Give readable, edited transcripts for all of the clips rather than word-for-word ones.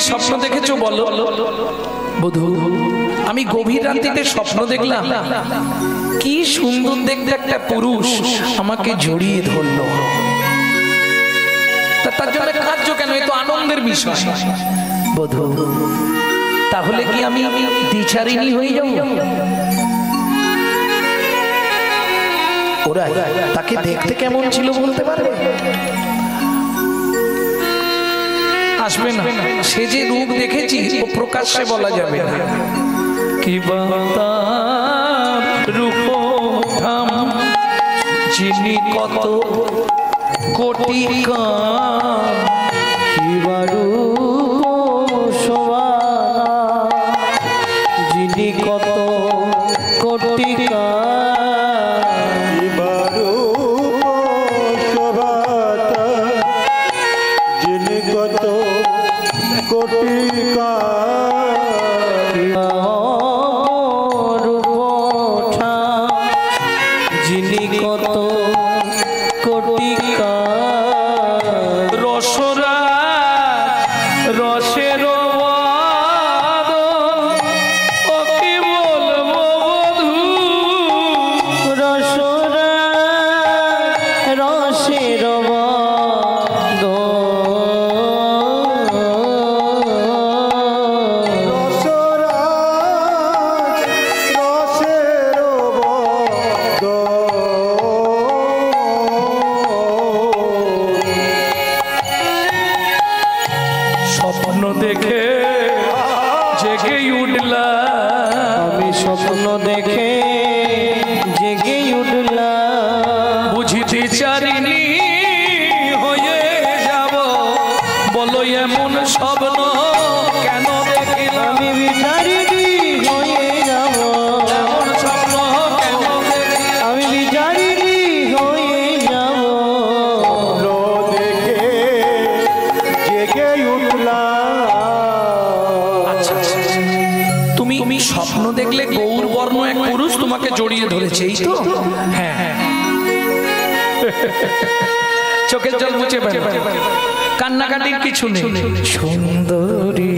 স্বপ্ন দেখেছো বলো বধূ? আমি গভীর রাত্রিতে স্বপ্ন দেখলাম কি সুন্দর দেখতে একটা পুরুষ আমাকে জড়িয়ে ধরলো। তার জন্য কার্য কেন? এ তো আনন্দের বিষয় বধূ। তাহলে কি আমি দ্বিচারিণী হয়ে যাব? ওরা তাকে দেখতে কেমন ছিল বলতে পারবে? আসবে না, সে যে রূপ দেখেছি ও প্রকাশ্যে বলা যাবে না। কি রূপ ধাম যিনি কত কোটি যিনি কত কোটি চোখের জল মুছে কান্নাকাটির কিছু নেই। সুন্দরী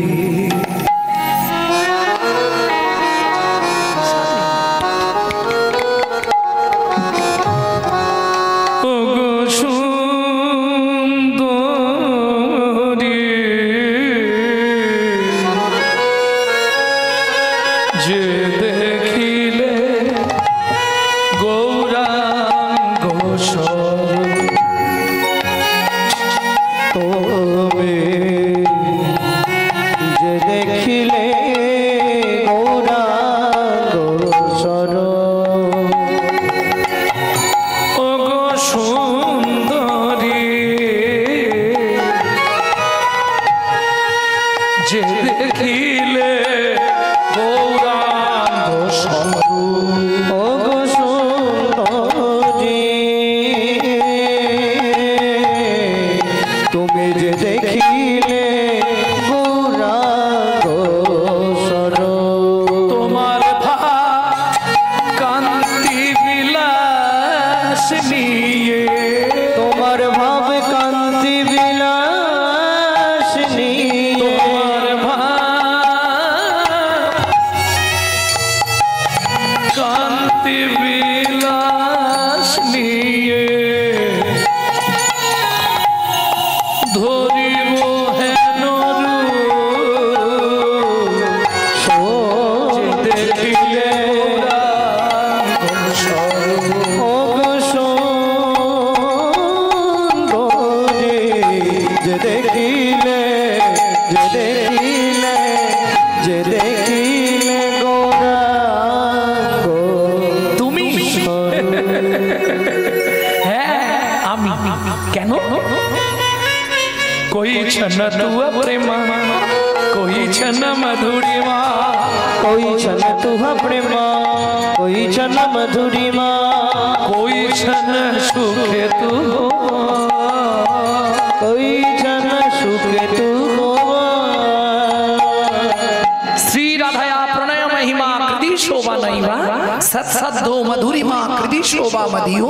सत्सद्धो मधुरिमा कृति शोभा मदियो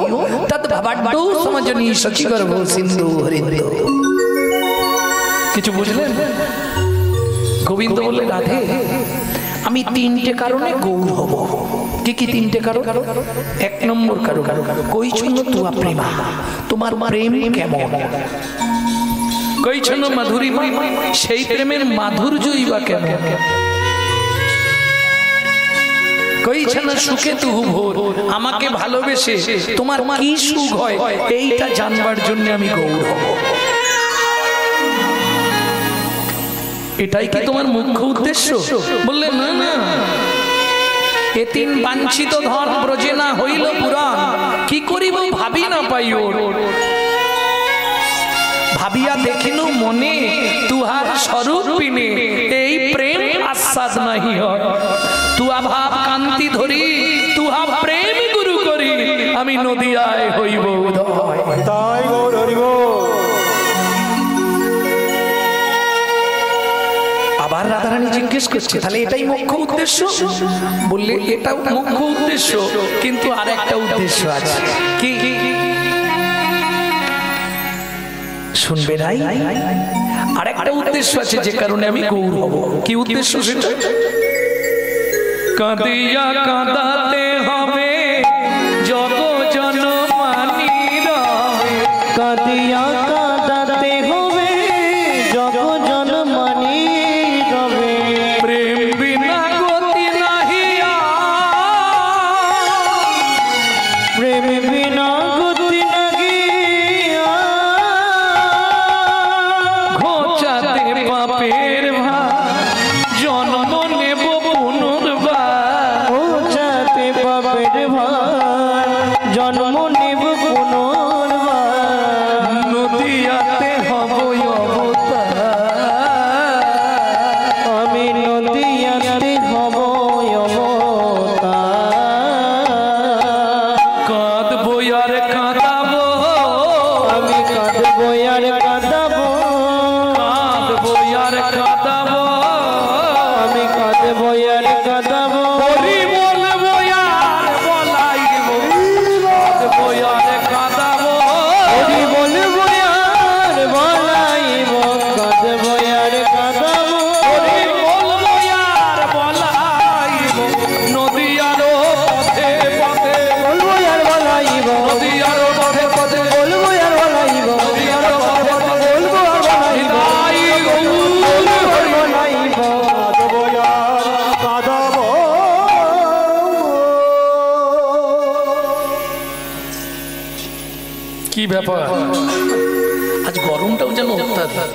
तद भवड्डो समजनी सचिगर्भो सिंधु हरिंदो। কিছু বুঝলেন? গোবিন্দ বললে রাধে আমি তিনটে কারণে গৌর হব। কি কি তিনটে কারণ? এক নম্বর কারণ কইছন্ন তুয়া প্রেমা, তোমার প্রেম কেমন? কইছন্ন মাধুরীমা, সেই প্রেমের মাধুর্যই বা কেমন? কইছন্ন সুখে তুহু ভোর, আমাকে ভালোবেসে তোমার কি সুখ হয় এইটা জানবার জন্য আমি গৌর হব। এটাই কি তোমার মুখ্য উদ্দেশ্য? বললে না না, এ তিন বাঞ্ছিত ধন ব্রজে না হইল পুরাণ, কি করিব ভাবি না পাই ওর। ভাবিয়া দেখিনু মনে তুহার স্বরূপিনে, এই প্রেম আস্বাদ নাহি হয়। তুয়া ভাব কান্তি ধরি তুহা প্রেম গুরু করি, আমি নদিয়ায় হইব উদয়। তাই গৌর হরিব। আবার রাধারানী জিজ্ঞেস করছে তাহলে এটাই মুখ্য উদ্দেশ্য? বললে এটাও মুখ্য উদ্দেশ্য, কিন্তু আর একটা উদ্দেশ্য আছে। কি? শুনবে নাই? আর একটা উদ্দেশ্য আছে যে কারণে আমি গৌর হব। কি উদ্দেশ্য সেটা? কাঁদিয়া কাঁদাতে হবে জগ জনমানি রবে, কাঁদিয়া কাঁদাতে হবে জগ জনমানি রবে। প্রেম বিনা গতি নাহি প্রেম বিনা গতি নাহি ঘোচাতে পাপের ভার, জন্ম নেব পুনর্বার। ও যাতে পাপের ভার, জন্ম নেব পুনর্বার। নদিয়াতে হব অবতার, আমি নদিয়াতে হব অবতার। কাঁদবো আর কাঁদাবো, আমি কাঁদবো আর কাঁদাবো, কাঁদবো আর কাঁদাবো, আমি কাঁদবো আর কাঁদাবো। হরি বলবো আর বলাইবো, কাঁদবো আর কাঁদাবো, হরি বলবো আর বলাইবো, কাঁদবো আর কাঁদাবো। হরি বলবো আর বলাইবো, নদিয়ার পথে পথে, বলবো আর বলাইবো, নদিয়ার পথে পথে, বলবো আর বলাইবো, নদিয়ার পথে পথে, বলবো আর বলাইবো, নিতাই গৌর আর বলাইবো। কাঁদবো আর কাঁদাবো। কি ব্যাপার? আজ গরমটাও যেন অত্যাধিক,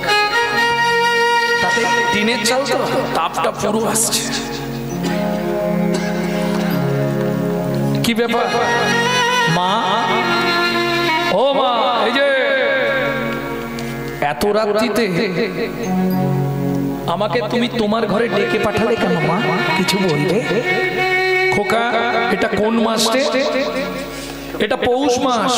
তাতে টিনের চাল তো তাপটা পুরো আসছে। কি ব্যাপার মা? ও মা, এই যে এত রাত্রিতে আমাকে তুমি তোমার ঘরে ডেকে পাঠালে কেন মা? কিছু বলবে? খোকা, এটা কোন মাস রে? এটা পৌষ মাস।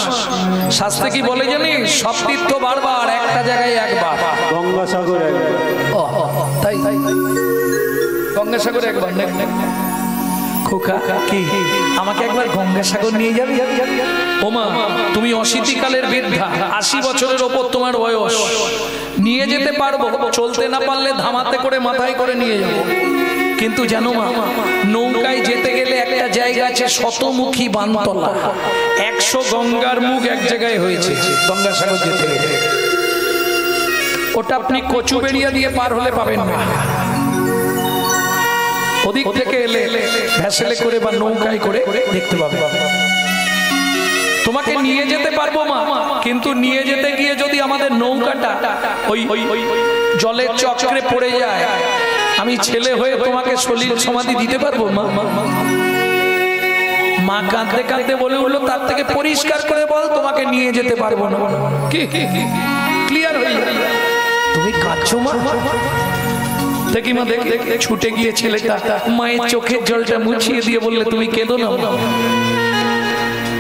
শাস্ত্রে কি বলে জানিস? সব তীর্থ বারবার, একটা জায়গায় একবার। গঙ্গাসাগর একবার। ও, তাই গঙ্গাসাগর একবার। খোকা, কি আমাকে একবার গঙ্গাসাগর নিয়ে যাবি? ওমা, তুমি অশীতিকালের বৃদ্ধা, 80 বছরের ওপর তোমার বয়স। নিয়ে যেতে পারবো, চলতে না পারলে ধামাতে করে মাথায় করে নিয়ে যাবো। কিন্তু জানো মা, নৌকায় যেতে গেলে একটা জায়গা আছে শতমুখী বানতলা, 100 গঙ্গার মুখ এক জায়গায় হয়েছে গঙ্গাসাগর যেতে গেলে। ওটা আপনি কচুবেড়িয়া দিয়ে পার হলে পাবেন না। ওদিক থেকে এলে ভেসেলে করে বা নৌকায় করে দেখতে পাবে। তোমাকে নিয়ে যেতে পারবো মা, কিন্তু নিয়ে যেতে গিয়ে যদি আমাদের নৌকাটা ওই জলের চক্রে পড়ে যায়, আমি ছেলে হয়ে তোমাকে সলিল সমাধি দিতে পারবো মা? মা কাঁদতে কাঁদতে বলে উঠলো, তার থেকে পরিষ্কার করে বল তোমাকে নিয়ে যেতে পারবো না। কি ক্লিয়ার হয়ে যায়? তুমি কাঁদছো মা? দেখি মা, দেখ ছুটে গিয়ে ছেলেটা মায়ের চোখের জলটা মুছিয়ে দিয়ে বললে, তুমি কেঁদো না,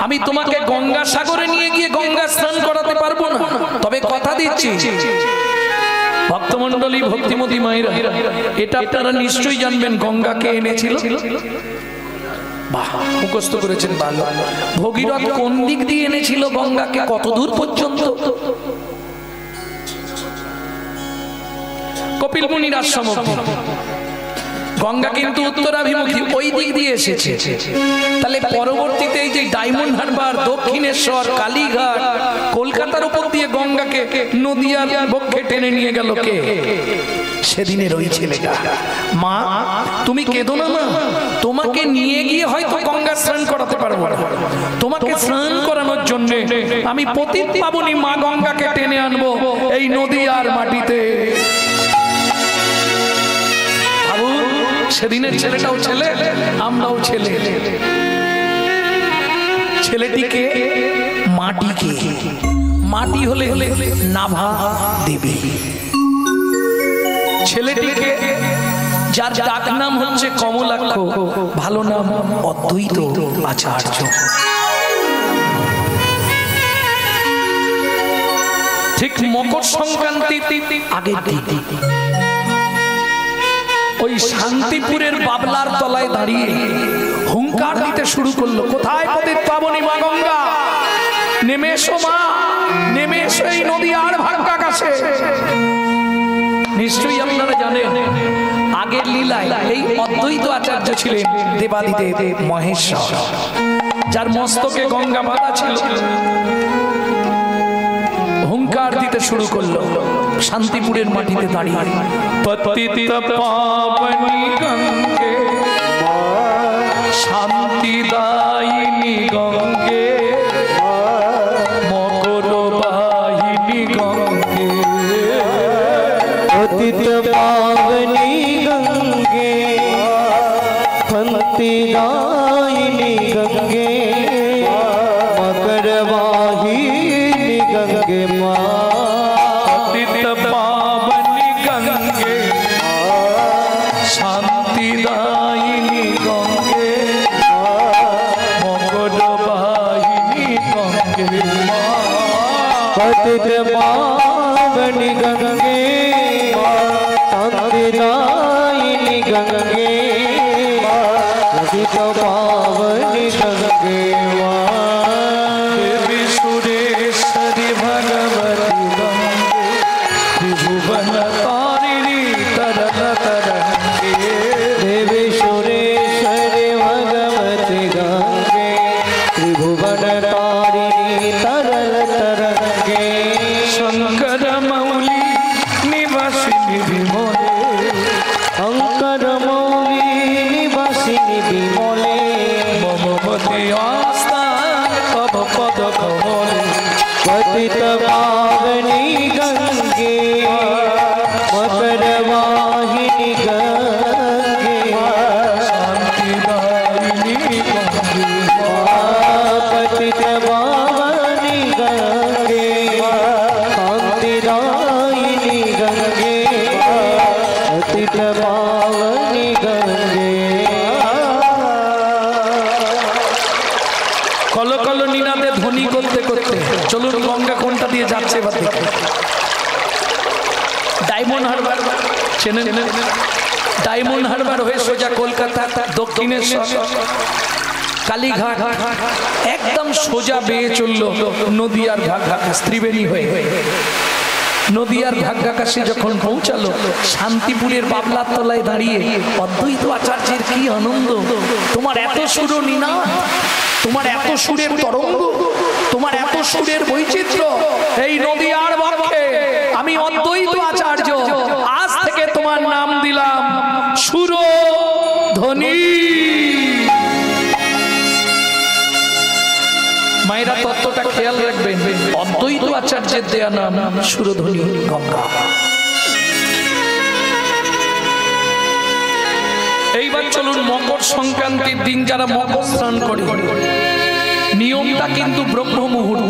আমি তোমাকে গঙ্গাসাগরে নিয়ে গিয়ে গঙ্গা স্নান করাতে পারবো না, তবে কথা দিচ্ছি ভক্তমন্ডলী, ভক্তিমতী মায়েরা, এটা আপনারা নিশ্চয়ই জানবেন, গঙ্গাকে এনেছিল, মুখস্থ করেছেন ভালো। ভগীরথ কোন দিক দিয়ে এনেছিল গঙ্গাকে, কত দূর পর্যন্ত? কপিল মুনির আশ্রম। গঙ্গা কিন্তু উত্তরাভিমুখী, ওই দিক দিয়ে এসেছে। তাহলে পরবর্তীতে এই যে ডায়মন্ড হারবার, দক্ষিণেশ্বর, কালীঘাট, কলকাতার উপর দিয়ে গঙ্গাকে নদিয়ার বক্ষে টেনে নিয়ে গেল কে? সেদিনের ওই ছেলেটা। মা তুমি কেঁদো না মা, তোমাকে নিয়ে গিয়ে হয়তো গঙ্গা স্নান করাতে পারবো না, তোমাকে স্নান করানোর জন্য আমি পতিত পাবনী মা গঙ্গাকে টেনে আনবো এই নদিয়ার মাটিতে। সেদিনের ছেলেটাও ছেলে, আমরাও ছেলে। ছেলেটিকে মাটিকে, মাটি হলে নাভা দেবী। ছেলেটিকে যার ডাক নাম হচ্ছে কমলাক্ষ, ভালো নাম অদ্বৈত আচার্য। ঠিক মকর সংক্রান্তি আগের দিন ওই শান্তিপুরের বাবলার তলায় দাঁড়িয়ে হুঙ্কার দিতে শুরু করলো, কোথায় পতিত পাবনী মা গঙ্গা? নেমে এসো মা, নেমে এসো এই নদিয়ার ভাগ্যাকাশে। নিশ্চয়ই আপনারা জানেন আগের লীলায় এই অদ্বৈত আচার্য ছিলেন দেবাদিদেব মহেশ্বর, যার মস্তকে গঙ্গা বাঁধা ছিল। হুঙ্কার দিতে শুরু করলো শান্তিপুরের মাটিতে দাঁড়িয়ে, পতিত পাবনী গঙ্গে শান্তিদায়িনী গঙ্গে মকর বাহিনী গঙ্গে, পতিত পাবনী গঙ্গে শান্তিদায়িনী গঙ্গে মকর বাহিনী গঙ্গে মা। পতিত পাবনী গঙ্গে শান্তিদায়িনী গঙ্গে মকর বাহিনী গঙ্গে মা। পতিত পাবনী গঙ্গে শান্তিদায়িনী গঙ্গে পতিত পাবনী গঙ্গে মা। দেবী সুরেশ্বরী ভগবতী গঙ্গে ত্রিভুবন তারিণী তরল তরঙ্গে, দেবী সুরেশ্বরী ভগবতী গঙ্গে ত্রিভুবন তারিণী তরল তরঙ্গে, শঙ্কর মৌলি নিবাসিনী বিমলে, শঙ্কর মৌলি নিবাসিনী বিমলে, মমমতি আস্থান তব পদ কমলে, পতিত পাবনী গঙ্গে মকর বাহিনী গঙ্গে শান্তিদায়িনী গঙ্গে পতিত পাবনী গঙ্গে শান্তিদায়িনী গঙ্গে পতিত পাবনী গঙ্গে। কল কল নিনাদে ধ্বনি করতে করতে চলুন গঙ্গা কোনটা দিয়ে যাচ্ছে এবার দেখে। ডায়মন্ড হারবার চেনেন? ডায়মন্ড হারবার হয়ে সোজা কলকাতা, দক্ষিণেশ্বর, কালীঘাট, একদম সোজা বেয়ে চলল নদিয়ার ভাগ্যাকাশ ত্রিবেণী হয়ে। নদিয়ার ভাগ্যাকাশে যখন পৌঁছালো, শান্তিপুরের বাবলার তলায় দাঁড়িয়ে অদ্বৈত আচার্যের কি আনন্দ! তোমার এত সুর নীনা, তোমার এত সুরের তরঙ্গ, তোমার এত সুরের বৈচিত্র্য এই নদিয়ার বক্ষে। আমি অদ্বৈত আচার্য, আজ থেকে তোমার নাম দিলাম সুরধ্বনি। মায়েরা তত্ত্বটা খেয়াল রাখবেন, অদ্বৈত আচার্যের দেয়া নাম সুরধ্বনি গঙ্গা। এইবার চলুন মকর সংক্রান্তির দিন যারা মকর স্নান করে, নিয়মটা কিন্তু ব্রহ্ম মুহূর্ত,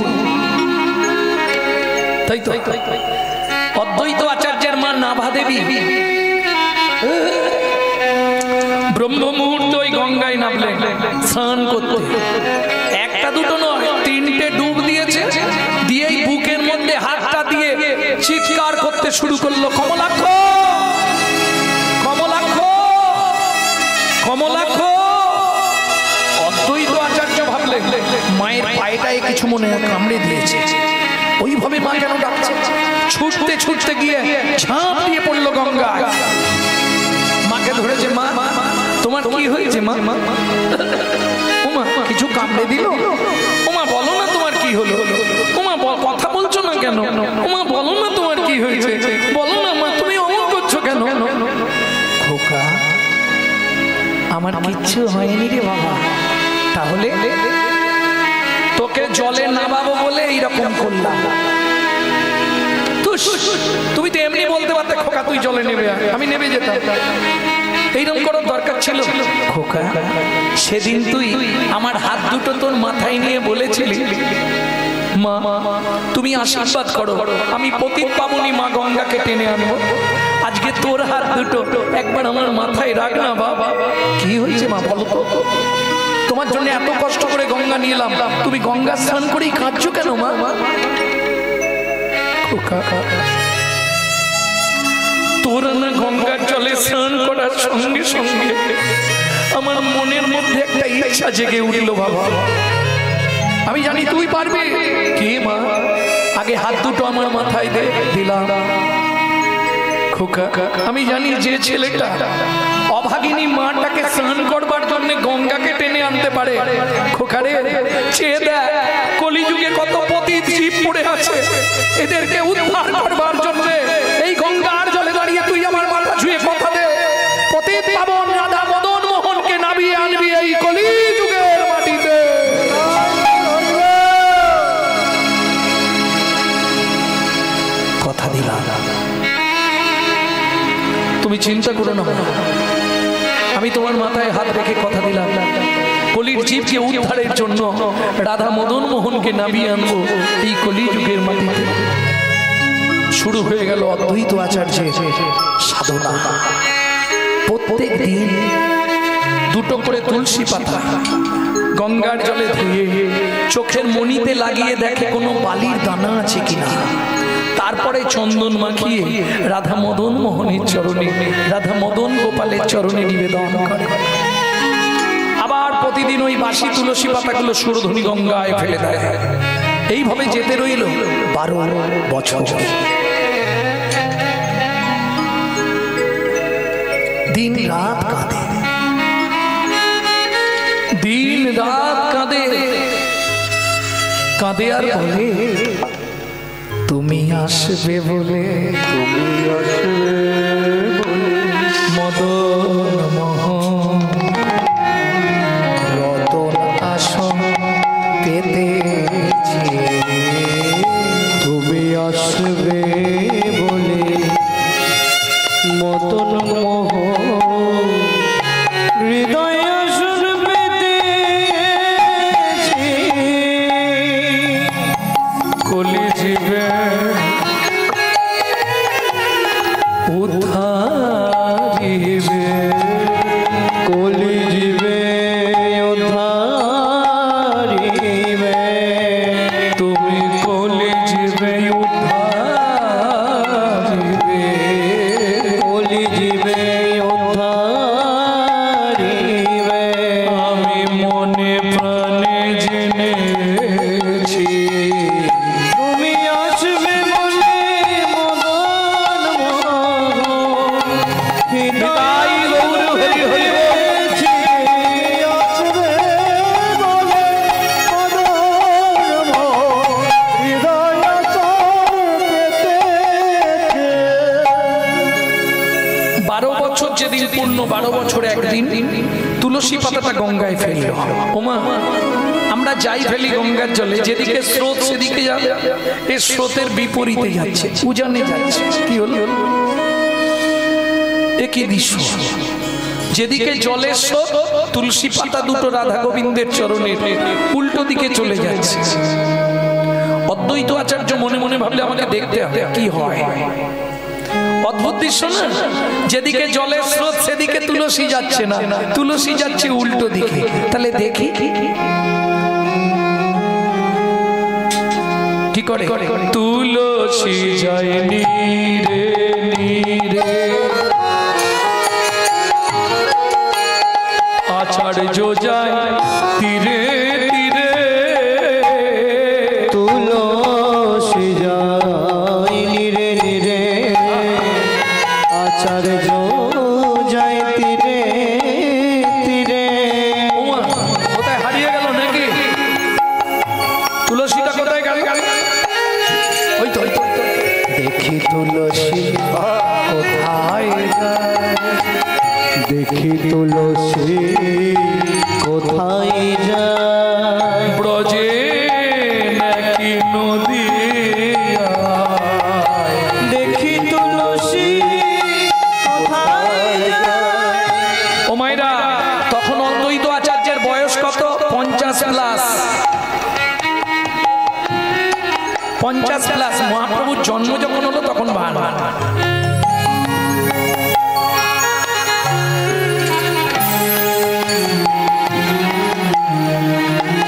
তাই তো? অদ্বৈত আচার্যের মা নাভা দেবী ব্রহ্ম মুহূর্তে ওই গঙ্গায় নামলেন স্নান করতে। একটা দুটো নয়, তিনটে ডুব দিয়েছে, দিয়েই বুকের মধ্যে হাতটা দিয়ে চিৎকার করতে শুরু করলো, কমলাক্ষ, কমলাক্ষ, কমলাক্ষ। অদ্বৈত আচার্য ভাবলেন মায়ের পায়েটায় কিছু মনে হয় কামড়ে দিয়েছে, ওইভাবে মা কেন ডাকছে। ছুটতে ছুটতে গিয়ে ঝাঁপ দিয়ে পড়লো গঙ্গায়। মা? ওমা কিছু কামড়ে দিল? ওমা বলো না তোমার কি হলো? ওমা কথা বলছো না কেন? ওমা বলো না তোমার কি হয়েছে? বলো না মা, তুমি অমন করছো কেন? খোকা, আমার কিচ্ছু হয়নি রে বাবা। তাহলে তোকে জলে নামাবো বলে এইরকম করলাম। তুমি তো এমনি বলতে পারতে খোকা তুই জলে নেবে, আমি নেমে যেতাম। এইরকম করার দরকার ছিল? খোকা, সেদিন তুই আমার হাত দুটো তোর মাথায় নিয়ে বলেছিলি, মা তুমি আশীর্বাদ করো, আমি পতিত পাবনী মা গঙ্গাকে টেনে আনবো। আজকে তোর হাত দুটো একবার আমার মাথায় রাখ না বাবা। কি হয়েছে মা বলো তো? তোমার জন্য এত কষ্ট করে গঙ্গা নিয়ে এলাম, তুমি গঙ্গা স্নান করেই কাঁদছো কেন মা? তোর না গঙ্গার জলে স্নান করার সঙ্গে সঙ্গে আমার মনের মধ্যে একটা ইচ্ছা জেগে উঠল বাবা। আমি জানি তুই পারবি। কে মা? আগে হাত দুটো আমার মাথায় দে। দিলাম। খোকা, আমি জানি যে ছেলেটা অভাগিনী মাটাকে স্নান করবার জন্য গঙ্গাকে টেনে আনতে পারে। খোকারে চেয়ে দেখ, কলিযুগে কত পতিত জীব পড়ে আছে, এদেরকে উদ্ধার করবার জন্য এই গঙ্গার জলে দাঁড়িয়ে তুই আমার মাথা ছুঁয়ে কথা দে, পতিত পাবন রাধা মদন মোহনকে নামিয়ে আনবি এই কলিযুগের মাটিতে। কথা দিলাম। তুমি চিন্তা করো না, আমি তোমার মাথায় হাত রেখে কথা দিলাম, কলির জীবকে উদ্ধারের জন্য রাধা মদন মোহনকে নামিয়ে আনবো এই কলিযুগের মাটিতে। শুরু হয়ে গেল অদ্বৈত আচার্যের সাধনা। প্রত্যেক দিন দুটো করে তুলসী পাতা গঙ্গার জলে ধুয়ে চোখের মণিতে লাগিয়ে দেখে কোনো বালির দানা আছে কিনা, তারপরে চন্দন মাখিয়ে রাধা মদন মোহনের চরণে, রাধা মদন গোপালের চরণে নিবেদন করে। আবার প্রতিদিন ওই বাসি তুলসী পাতাগুলো সুরধনী গঙ্গায় ফেলে দেয়। এইভাবে যেতে রইল 12 বছর। দিন রাত কাঁদে, দিন রাত কাঁদে, কাঁদে আর বলে তুমি আসবে বলে, তুমি আসবে বলে মদন মোহন রতন আসন পেতেছি। তুমি আসবে বলে মদন মোহন হৃদয় আসন পেতেছি। কলি জীবে উদ্ধারিবে, কলি জীবে উদ্ধারিবে। তুমি কলি জীবে উদ্ধারিবে, কলি জীবে উদ্ধারিবে। আমি মনে প্রাণে জেনেছি তুমি আসবে বলে মদন মোহন হৃদয় গৌর হরি হরি পেতেছি। আসবে বলে মদন মোহন হৃদয় আসন পেতেছি। 12 বছর যেদিন পূর্ণ, 12 বছরে একদিন তুলসী পাতাটা গঙ্গায় ফেলল। ওমা আমরা যাই ফেলি গঙ্গার জলে, যেদিকে স্রোত সেদিকে যাবে, এই স্রোতের বিপরীতে যাচ্ছে, উজানে যাচ্ছে। কি হলো? একই দৃশ্য, যেদিকে জলের স্রোত তুলসী পাতা দুটো রাধা গোবিন্দের চরণে উল্টো দিকে চলে যাচ্ছে। অদ্বৈত আচার্য মনে মনে ভাবলে আমাকে দেখতে হবে কি হয়। অদ্ভুত দৃশ্য না? যেদিকে জলের স্রোত সেদিকে তুলসী যাচ্ছে না, তুলসী যাচ্ছে উল্টো দিকে। তাহলে দেখি কি করে। তুলসী যায় নীরে নীরে, আচার্য যায় তীরে তীরে। তুলসী যায় নীরে নীরে, আচার্য যায় তীরে তীরে। দেখি তুলসী কোথায় যায় ব্রজে নাকি নদী দেখি তুলসী কোথায় যায় ও মায়েরা, তখন অদ্বৈত আচার্যের বয়স কত? 50+। 50+। মহাপ্রভুর জন্ম যখন হলো তখন 52।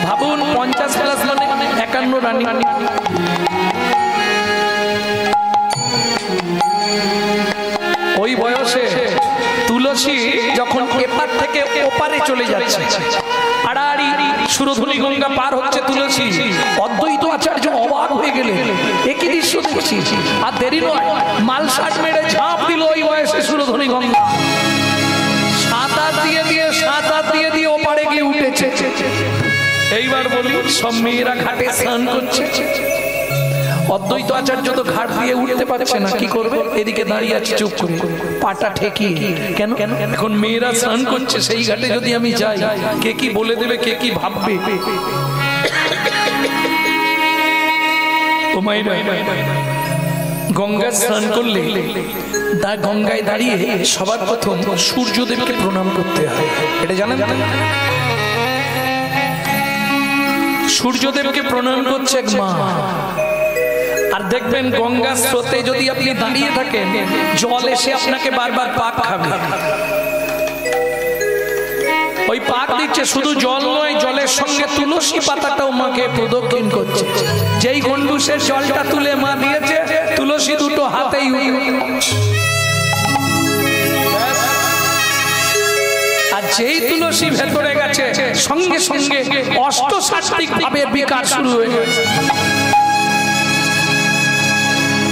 ভাবুন 50+ মানে 51 রানী। ওই বয়সে তুলসী যখন এপার থেকে ওপারে চলে যাচ্ছে, আড়াআড়ি সুরধুনী গঙ্গা পার হচ্ছে তুলসী, অদ্বৈত আচার্য অবাক হয়ে গেলেন, একই দৃশ্য দেখছি। আর দেরি নয়, মালসাট মেরে ঝাঁপ দিল ওই বয়সে সুরধুনী গঙ্গা, সাঁতার দিয়ে দিয়ে ওপারে গিয়ে উঠেছে। এইবার বলি, সব মেয়েরা ঘাটে স্নান করছে, অদ্বৈত আচার্য তো ঘাট দিয়ে উঠতে পারছে না, কি করবে? এদিকে দাঁড়িয়ে আছে চুপ করে, পাটা ঠেকিয়ে। কেন? এখন মেয়েরা স্নান করছে, সেই ঘাটে যদি আমি যাই, কে কি বলে দেবে, কে কি ভাববে। ও মাইরা, গঙ্গা স্নান করলে গঙ্গায় দাঁড়িয়ে সবার প্রথম সূর্যদেবকে প্রণাম করতে হয়, এটা জানেন? সূর্যদেবকে প্রণাম করছে এক মা। আর দেখবেন গঙ্গা স্রোতে যদি আপনি দাঁড়িয়ে থাকেন, জল এসে আপনাকে বারবার পাক খাবে। ওই পাক দিচ্ছে, শুধু জল নয়, জলের সঙ্গে তুলসী পাতাটাও মাকে প্রদক্ষিণ করছে। যেই গন্ডুসের জলটা তুলে মা দিয়েছে, তুলসী দুটো হাতেই আর যেই তুলসী ভেতরে গেছে, সঙ্গে সঙ্গে অষ্টসাত্ত্বিক ভাবের বিকার শুরু হয়ে গেছে।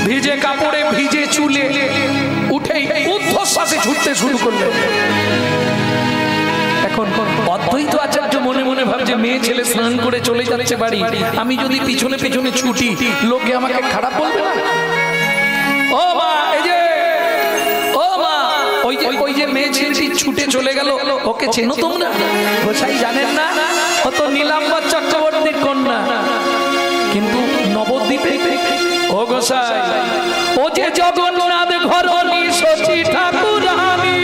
ভিজে কাপড়ে, ভিজে চুলে উঠেই ঊর্ধ্বশ্বাসে ছুটতে শুরু করলেন। এখন অদ্বৈত আচার্য মনে মনে ভাবছে, মেয়ে ছেলে স্নান করে চলে যাচ্ছে বাড়ি, আমি যদি পিছনে পিছনে ছুটি, লোকে আমাকে খারাপ বলবে না? ও মা, এই যে ও মা, ওই যে মেয়ে ছেলেটি ছুটে চলে গেল, ওকে চেনো তোমরা? গোসাই জানেন না, ও তো নীলাম্বর চক্রবর্তীর কন্যা। কিন্তু নবদ্বীপে, ও গোসাই, ও যে জগন্নাথ ঘরণী শচী ঠাকুরানী,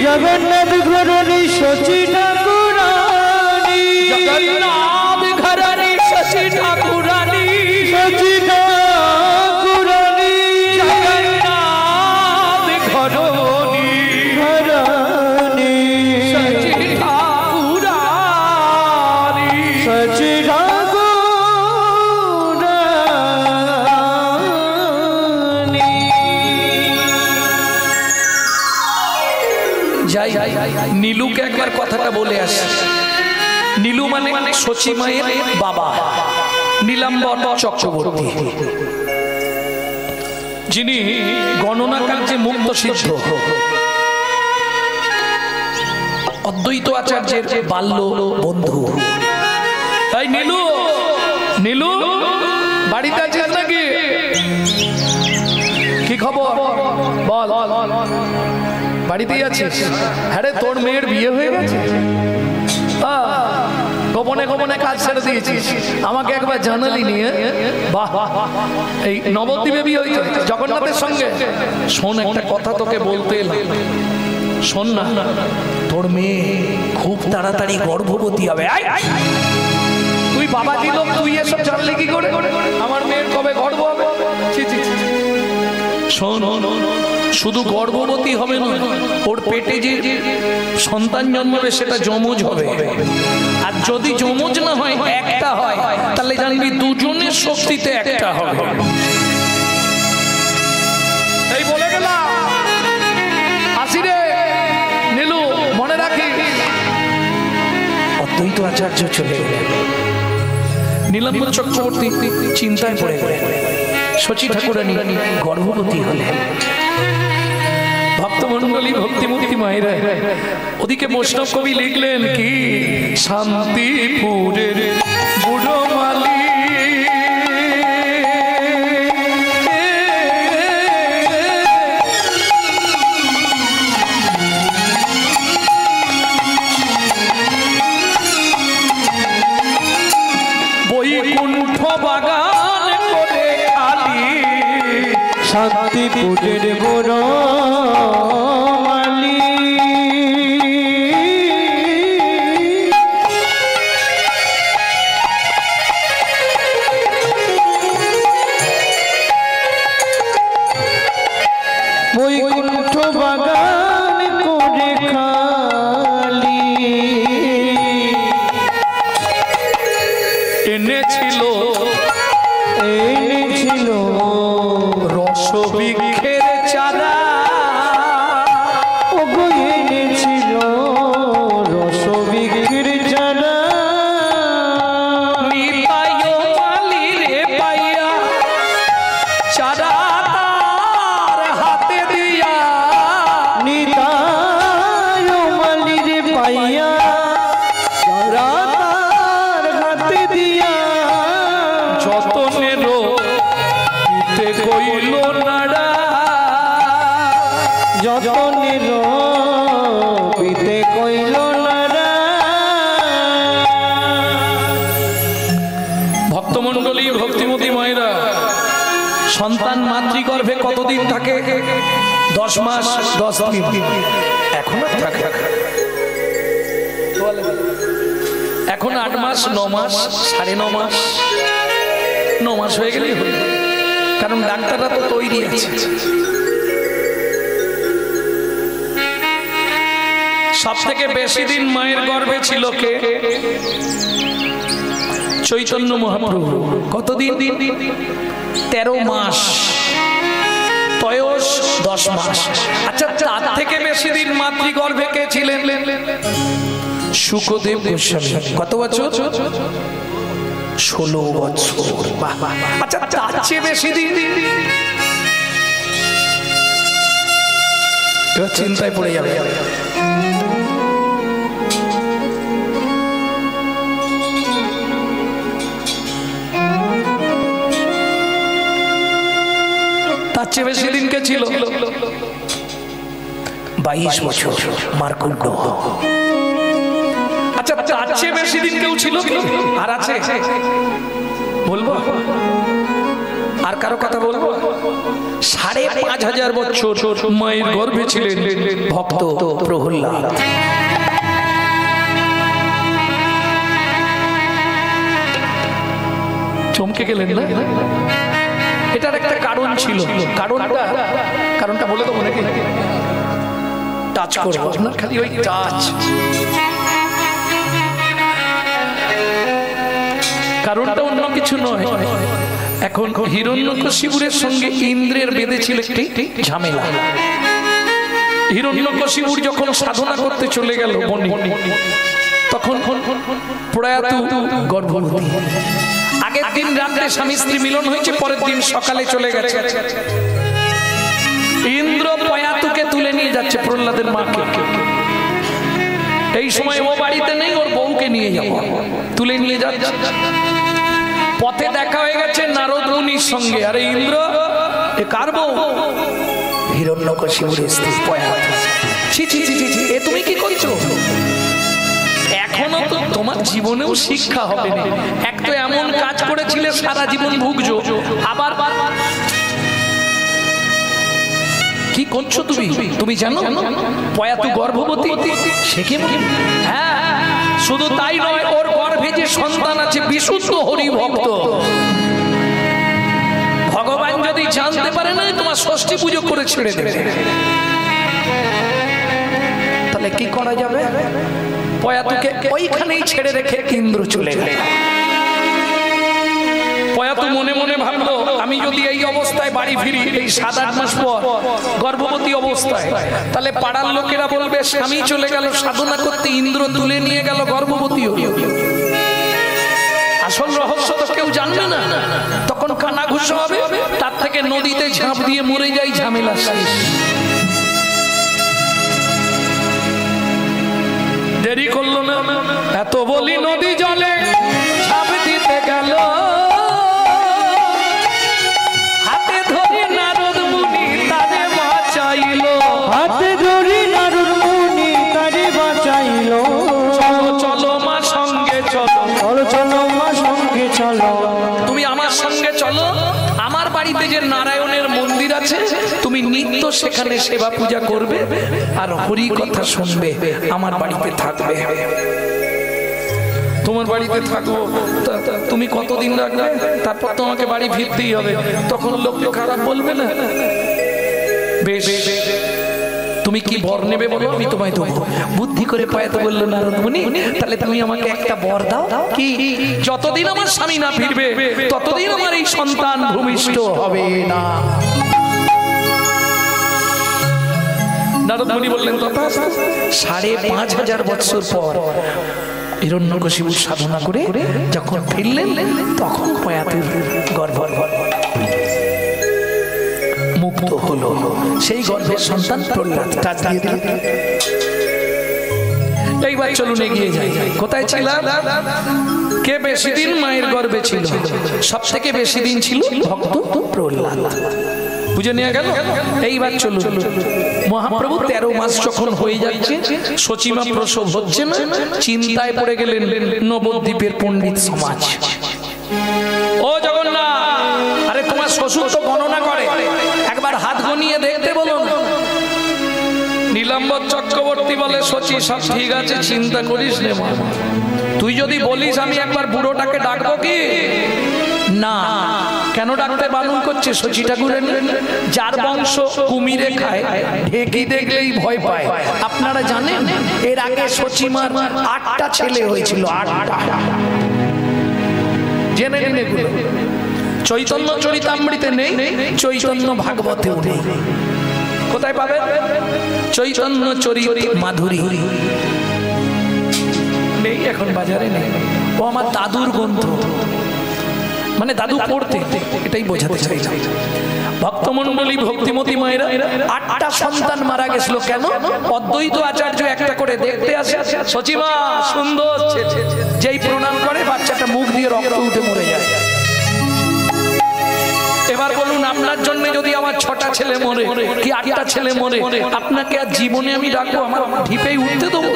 জগন্নাথ ঘরণী শচী ঠাকুরানী, জগন্নাথ ঘরণী শচী ঠাকুরানী, শচী ঠাকুরানী, জগন্নাথ ঘরণী ঘরণী শচী ঠাকুরানী, শচী যাই নীলুকে একবার কথাটা বলে আসি। নীলু মানে শচী মায়ের বাবা, নীলাম্বর চক্রবর্তী, যিনি গণনা কার্যে মুক্ত সিদ্ধ, অদ্বৈত আচার্যের বাল্য বন্ধু। তাই নীলু, নীলু বাড়িতে আছিস নাকি? কি খবর বল? বাড়িতেই আছিস? হ্যাঁ রে, তোর মেয়ের বিয়ে হয়ে গেছে? গোপনে গোপনে কাজ ছেড়ে দিয়েছিস, আমাকে একবার জানালি নিয়ে। বাহ, এই নবদ্বীপে বিয়ে হয়েছে জগন্নাথের সঙ্গে? শোন, একটা কথা তোকে বলতে এলাম, শোন না, তোর মেয়ে খুব তাড়াতাড়ি গর্ভবতী হবে। তুই বাবাজি লোক, তুই এসব জানলে কি করে? আমার মেয়ের কবে গর্ভ হবে? শোন, শুধু গর্ভবতী হবে না, ওর পেটে যে সন্তান জন্মাবে সেটা যমজ হবে। আর যদি যমজ না হয়, একটা হয়, তাহলে জানবি দুজনের শক্তিতে একটা হবে। এই বলে গেলাম, আসি রে নীলু, মনে রাখি। অদ্বৈত আচার্য চলে গেলেন। নীলাম্বর চক্রবর্তী চিন্তায় পড়ে গেলেন। শচী ঠাকুরানী গর্ভবতী হলেন। ভক্তমন্ডলী, ভক্তিমূর্তি মায়েরা, ওদিকে বৈষ্ণব কবি লিখলেন কি, শান্তিপুরের বুড়ো মালি মাঠো বাগান করে খালি এনেছিল রসবৃক্ষের চারা, ওগো এনেছিল রসবৃক্ষের চারা। নিতাই মালি রে পাইয়া চারা তার হাতে দিয়া, নিতাই মালি রে পাইয়া চারা তার হাতে দিয়া, যতনের পিতে কইল নাড়া, যতনের পিতে কইল নাড়া। ভক্তমণ্ডলী, ভক্তিমতী মায়েরা, সন্তান মাতৃগর্ভে কতদিন থাকে? 10 মাস 10 দিন। এখন আর থাকে, এখন 8 মাস 9 মাস 9.5 মাস, 9 মাস হয়ে গেলেই হয়ে যায়। কারণ ডাক্তাররা তো তৈরি আছে। সব থেকে বেশি দিন মায়ের গর্ভে ছিল কে? চৈতন্য মহাপ্রভু। কতদিন? 13 মাস, তয়স 10 মাস। আচ্ছা, তার থেকে বেশি দিন মাতৃগর্ভে কে ছিলেন? শুকদেব গোস্বামী। কত বছর? 16 বছর। আচ্ছা, তার চেয়ে বেশি দিন এবার চিন্তায় পড়ে যাবে। তার চেয়ে বেশি দিন কে ছিল? 22 বছর, মার্কণ্ড। আচ্ছা, তার চেয়ে বেশি দিন কেউ ছিল কি? আর আছে? বলবো? আর কারো কথা বলবো? 5,500 বছর মায়ের গর্ভে ছিলেন ভক্ত প্রহ্লাদ। চমকে গেলেন না? এটার একটা কারণ ছিল। কারণটা বলে দেবো নাকি? টাচ করবো না, খালি ওই টাচ। কারণটা অন্য কিছু নয়। এখন হিরণ্যকশিপুরের সঙ্গে ইন্দ্রের বেঁধেছিল একটি ঝামেলা। হিরণ্যকশিপুর যখন সাধনা করতে চলে গেল বনে, তখন প্রয়াত গর্ভবতী। আগের দিন রাত্রে স্বামী স্ত্রী মিলন হয়েছে, পরের দিন সকালে চলে গেছে। ইন্দ্র প্রয়াতুকে তুলে নিয়ে যাচ্ছে, প্রহ্লাদের মাকে। এই সময় ও বাড়িতে নেই, ওর বউকে নিয়ে যাব, তুলে নিয়ে যাচ্ছে। পথে দেখা হয়ে গেছে নারদ মুনির সঙ্গে। আরে ইন্দ্র, এ কার বউ? হিরণ্যকশিপুরের স্ত্রী প্রয়াত। ছি ছি ছি ছি, এ তুমি কি করছো? এখনো তো তোমার জীবনেও শিক্ষা হবে না। এক তো এমন কাজ করেছিলে সারা জীবন ভুগছো, আবার কি করছো তুমি? তুমি জানো প্রয়াত গর্ভবতী? সে কি? হ্যাঁ, শুধু তাই নয়, ওর গর্ভে যে সন্তান আছে বিশুদ্ধ হরি ভক্ত। ভগবান যদি জানতে পারে না, তোমার ষষ্ঠী পুজো করে ছেড়ে দেবে। তাহলে কি করা যাবে? প্রয়াতকে ওইখানেই ছেড়ে রেখে ইন্দ্র চলে গেল। প্রয়াত মনে মনে ভাবলো, আমি যদি এই অবস্থায় বাড়ি ফিরি, এই 7-8 মাস পর গর্ভবতী অবস্থায়, তাহলে পাড়ার লোকেরা বলবে স্বামী চলে গেল সাধনা করতে, ইন্দ্র তুলে নিয়ে গেল, গর্ভবতী হলো। আসল রহস্য তো কেউ জানবে না, তখন কানাঘুষো হবে। তার থেকে নদীতে ঝাঁপ দিয়ে মরে যাই, ঝামেলা শেষ। দেরি করলো না, এত বলি নদী জলে ঝাঁপ দিতে গেল। হাতে ধরে নারদ মুনি তারে বাঁচাইলো, হাতে ধরে নারদ মুনি তারে বাঁচাইলো। চলো চলো মা সঙ্গে চলো, চলো চলো মা সঙ্গে চলো, তুমি আমার সঙ্গে চলো। আমার বাড়িতে যে নারায়ণের মন্দির আছে, তুমি নিত্য সেখানে সেবা পূজা করবে আর হরি কথা শুনবে, আমার বাড়িতে থাকবে। তোমার বাড়িতে থাকবো, তুমি কতদিন রাখবে? তারপর তোমাকে বাড়ি ফিরতেই হবে। তখন লোক খারাপ বলবে না? বেশ, তুমি কি বর নেবে বলো, আমি তোমায় দেবো। বুদ্ধি করে পায়াতে বললো নারদ মুনি, তাহলে তুমি আমাকে একটা বর দাও। কি? যতদিন আমার স্বামী না ফিরবে ততদিন আমার এই সন্তান ভূমিষ্ঠ হবে না। নারদ মুনি বললেন তথা। ৫,৫০০ বছর পর হিরণ্যকশিপু সাধনা করে যখন ফিরলেন, তখন পয়াতুর গর্ভ মুক্ত হলো। সেই গর্ভের সন্তান প্রহ্লাদ। টাচ দিয়ে দিল। এইবার চলুন এগিয়ে যাই। কোথায় ছিলাম? কে বেশি দিন মায়ের গর্ভে ছিল? সব থেকে বেশি দিন ছিল ভক্ত প্রহ্লাদ। বুঝে নিয়ে গেল। এইবার চলুন, মহাপ্রভু ১৩ মাস যখন হয়ে যাচ্ছে, সচিমা প্রসব হচ্ছে না, চিন্তায় পড়ে গেলেন নবদ্বীপের পণ্ডিত সমাজ। ও জগন্নাথ, আরে তোমার শ্বশুর তো গণনা করে, একবার হাত গনিয়ে দেখতে বলো। নীলাম্বর চক্রবর্তী বলে, সচি সব ঠিক আছে, চিন্তা করিস নে মা। তুই যদি বলিস আমি একবার বুড়োটাকে ডাকবো কি না? কেন ডাকতে বারণ করছে সচি ঠাকুরের? যার বংশ কুমিরে খায়, ঢেকি দেখলেই ভয় পায়। আপনারা জানেন এর আগে সচিমার ৮টা ছেলে হয়েছিল। ৮টা। জেনে নিন এগুলো। চৈতন্য চরিতামৃতে নেই, চৈতন্য ভাগবতেও নেই। কোথায় পাবেন? চৈতন্য চরিত মাধুরী নেই, এখন বাজারে নেই। ও আমার দাদুর গ্রন্থ, মানে দাদু পড়তে, এটাই বোঝাতে চাইছি। ভক্তমন্ডলী, ভক্তিমতী মায়েরা, ৮টা সন্তান মারা গেছিল। কেন? অদ্বৈত আচার্য একটা করে দেখতে আসে, সচিমা সুন্দর ছেলে, যেই প্রণাম করে বাচ্চাটা মুখ দিয়ে রক্ত উঠে মরে যায়। এবার বলুন, আপনার জন্য যদি আমার 6টা ছেলে মরে কি 8টা ছেলে মরে, আপনাকে আর জীবনে আমি ডাকবো? আমার ঢিপেই উঠতে দেবো?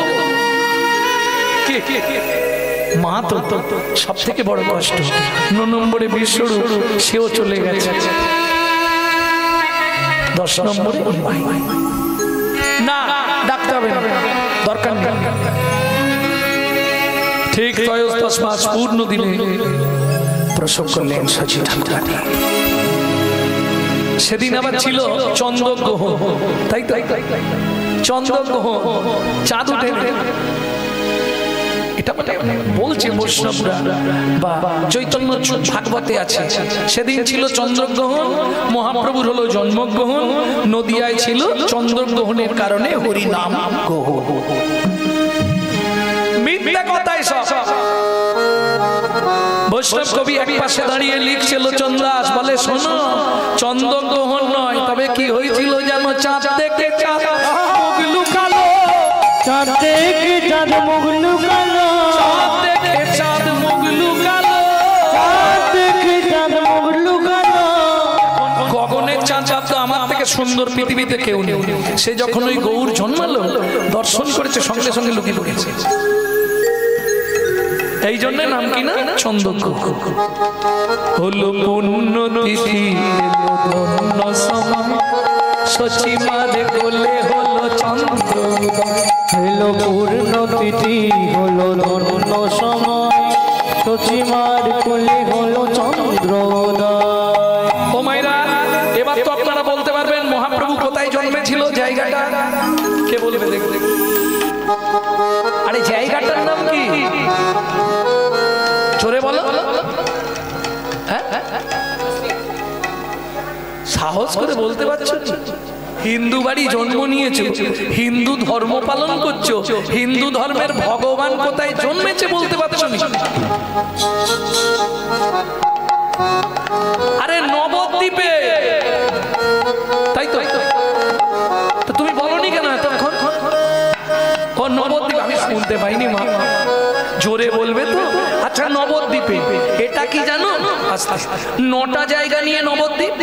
মা তো সব থেকে বড় কষ্ট। 9 নম্বরে বিশ্বরূপ, সেও চলে গেছে। 10 নম্বরে না, ডাকতে হবে না, দরকার নেই। ঠিক 10 মাস পূর্ণ দিনে প্রসব করলেন সচি ঠাকুরানী। সেদিন আবার ছিল চন্দ্রগ্রহণ, তাই তো? চন্দ্রগ্রহণ, চাঁদ উঠে। এটা বলছে বৈষ্ণবরা বা চৈতন্য ভাগবতে আছে। সেদিন ছিল চন্দ্রগ্রহণ, মহাপ্রভুর হলো জন্মগ্রহণ। নদিয়ায় ছিল চন্দ্রগ্রহণের কারণে হরিনাম গ্রহণ। মিথ্যা কথাই সব। বৈষ্ণব কবি এক পাশে দাঁড়িয়ে লিখছিল চন্দ্রাস, বলে শোনো, চন্দ্রগ্রহণ নয়, তবে কি হয়েছিল জানো? চাঁদ দেখে চাঁদ মুখ লুকালো, চাঁদ দেখে চাঁদ মুখ লুকালো, চাঁদ দেখে চাঁদ মুখ লুকালো, চাঁদ দেখে চাঁদ মুখ লুকালো। গগনের চাঁদ তো আমার থেকে সুন্দর পৃথিবীতে কেউ নেই। সে যখন ওই গৌর জন্মালো, দর্শন করেছে, সঙ্গে সঙ্গে লুকিয়ে পড়েছে। এই জন্য নাম কি না? চন্দ্রগ্রহণ। হলো পূর্ণ তিথি, ধন্য সময়, সচিমারে কোলে হলো চন্দ্রোদয়। হলো পূর্ণ তিথি, হলো ধন্য সময়, সচিমার কোলে হলো চন্দ্রোদয়। ও মায়েরা, এবার তো আপনারা বলতে পারবেন মহাপ্রভু কোথায় জন্মেছিল, জায়গাটা কে বলবে? দেখতে, আরে জায়গাটার নাম কি? জোরে বলো। সাহস করে বলতে পারছো? হিন্দু বাড়ি জন্ম নিয়েছো, হিন্দু ধর্ম পালন করছো, হিন্দু ধর্মের ভগবান কোথায় জন্মেছে বলতে পারছো না? আরে নবদ্বীপে, তাই তো? তুমি বলনি কেন এতক্ষণ? ও নবদ্বীপ, আমি শুনতে পাইনি মা, জোরে বলবে তো। আচ্ছা, নবদ্বীপে এটা কি জানো? 9টা জায়গা নিয়ে নবদ্বীপ।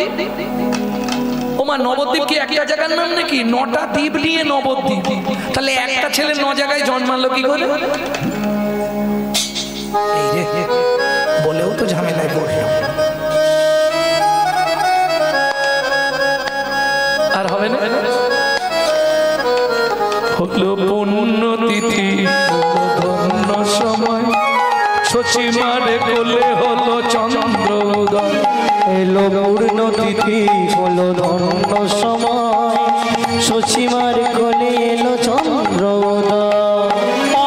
ও মা, নবদ্বীপ কি একটা জায়গার নাম নাকি? 9টা দ্বীপ নিয়ে নবদ্বীপ। তাহলে একটা ছেলে 9 জায়গায় জন্মালো কি করে? এই রে, বলেও তো ঝামেলায় পড়লাম। আর হবে না? হলো পূর্ণ তিথি, ধন্য সময়, সচিমারে কোলে হলো চন্দ্রোদয়। এলো পূর্ণ তিথি, হলো ধন্য সময়, শশীমার কোলে এলো চন্দ্রোদয়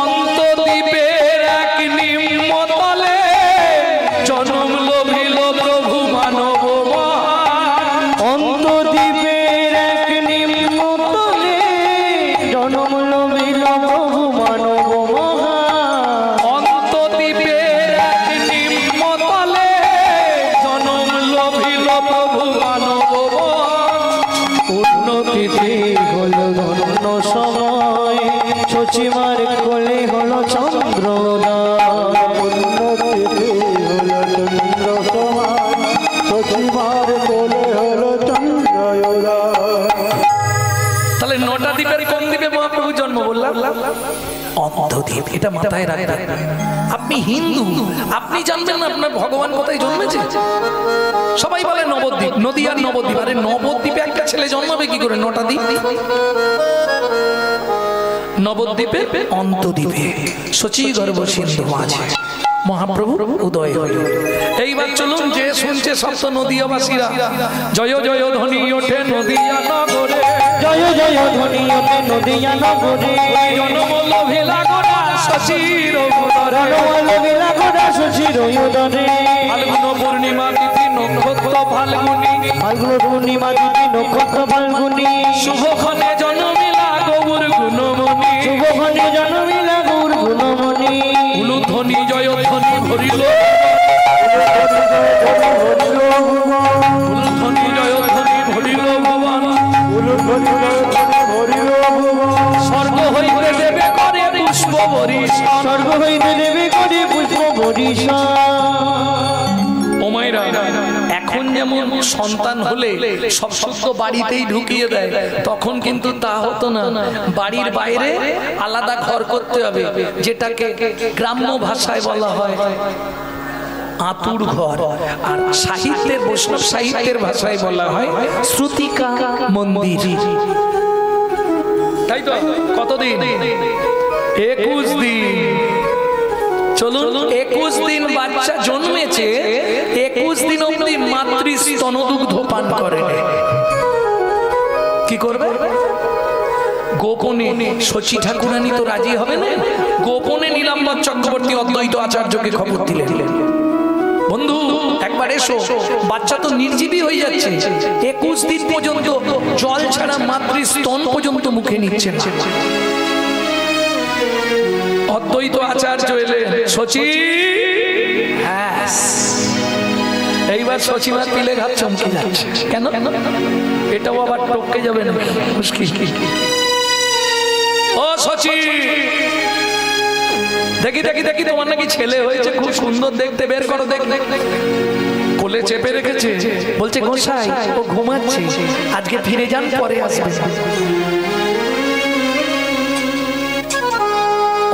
অন্তদ্বীপের এক নিম্নতলে জনম লোভিল প্রভু মানব মহান। অন্তদ্বীপের এক নিম্নতলে জনম লভিল প্রভু মানব মহান অন্তদ্বীপের এক নিম্নতলে জনম লোভিল প্রভু মানব মহান। উন্নতিতে হলো ধন্য সময় শশীমার কোলে হলো চন্দ্রোদয় উন্নতিতে হলো চন্দ্র সমান, শশীমার কোলে হলো চন্দ্রোদয়। তাহলে নটা দ্বীপের কোন দ্বীপে মহাপ্রভু জন্ম বললাম? অন্তদ্বীপ। এটা মাথায় রাখবেন। আপনি হিন্দু, আপনি জানবেন না আপনার ভগবান কোথায় জন্মেছে? সবাই বলে নবদ্বীপ, নদীয়ার নবদ্বীপ। আরে নবদ্বীপে একটা ছেলে জন্মাবে কি করে? নটা দ্বীপ। নবদ্বীপে অন্তদ্বীপে শচী গর্ভ সিন্ধু মাঝে মহাপ্রভু উদয় হইল। এইবার চলুন, যে শুনছে সপ্ত নদীয়াবাসীরা জয় জয় ধ্বনি ওঠে নদীয়া নগরে, জয় জয় ধ্বনি ওঠে নদীয়া নগরে জনম লোভিলা গোরা শশীর উদরে, জনম লভিলা গোরা শশীর উদরে ফাল্গুন পূর্ণিমা তিথি নক্ষত্র ফাল্গুনি, ফাল্গুন পূর্ণিমা তিথি নক্ষত্র ফাল্গুনি শুভক্ষণে জন্মিলা গৌর গুণমণি, শুভক্ষণে জন্মিলা গৌর গুণমণি উলুধ্বনি জয় ধ্বনি ভরিল, উলুধ্বনি জয় ধ্বনি ভরিল ভবন, স্বর্গ হইতে দেবে করে পুষ্প বরিশা, স্বর্গ হইতে দেবে করে পুষ্প বরিশা। ও মায়েরা, এখন যেমন সন্তান হলে সব শুদ্ধ বাড়িতেই ঢুকিয়ে দেয়, তখন কিন্তু তা হতো না। বাড়ির বাইরে আলাদা ঘর করতে হবে, যেটাকে গ্রাম্য ভাষায় বলা হয় আতুর ঘর, আর সাহিত্যের বৈষ্ণব সাহিত্যের ভাষায় বলা হয় শ্রুতিকা মন্দির। তাই তো? কতদিন? 21 দিন। চলুন, 21 দিন বাচ্চা জন্মেছে, 21 দিন অবধি মাতৃ স্তনদুগ্ধ পান করে। কি করবে? গোপনে। শচী ঠাকুরানী তো রাজি হবে না, গোপনে নীলাম্বর চক্রবর্তী অদ্বৈত আচার্যকে খবর দিলেন, বন্ধু একবার এসো, বাচ্চা তো নির্জীবী হয়ে যাচ্ছে, 21 দিন পর্যন্ত জল ছাড়া মাতৃ স্তন পর্যন্ত মুখে নিচ্ছে না। অদ্বৈত আচার্য এলেন, শচী। এইবার শচীমা তিলে ঘাত চমকে যাচ্ছে। কেন? এটাও আবার টপকে যাবে না, মুশকিল। ও শচী, দেখি দেখি দেখি, তোমার নাকি ছেলে হয়েছে, খুব সুন্দর দেখতে, বের করো। দেখ দেখ, কোলে চেপে রেখেছে, বলছে গোসাই ও ঘুমাচ্ছে, আজকে ফিরে যান, পরে আসবে।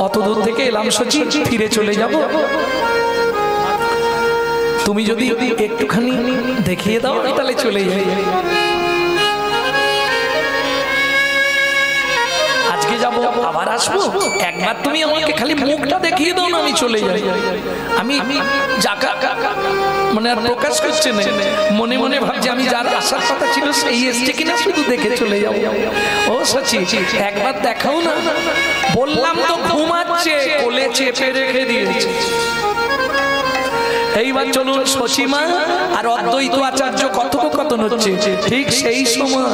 অত দূর থেকে এলাম শচী, ফিরে চলে যাব, তুমি যদি একটুখানি দেখিয়ে দাও তাহলে চলে যাই। আজকে যাবো, আবার আসবো, একবার তুমি আমাকে খালি মুখটা দেখিয়ে দাও না, আমি চলে যাই। আমি যাকা মানে আর প্রকাশ করছে না, মনে মনে ভাবছি আমি যার আসার কথা ছিল সেই এসছে কিনা, শুধু দেখে চলে যাবো। ও শচী, একবার দেখাও না। বললাম তো ঘুমাচ্ছে, কোলে চেপে রেখে দিয়েছে। এইবার চলুন, শচীমা আর অদ্বৈত আচার্য কথোপকথন হচ্ছে। ঠিক সেই সময়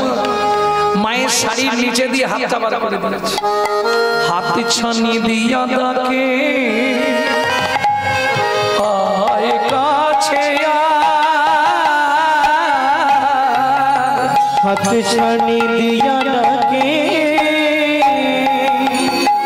মায়ের শাড়ির নিচে দিয়ে হাতটা বার করে দিয়েছে, হাত ছানি দিয়া ডাকে আয় কাছে, হাত ছানি দিয়া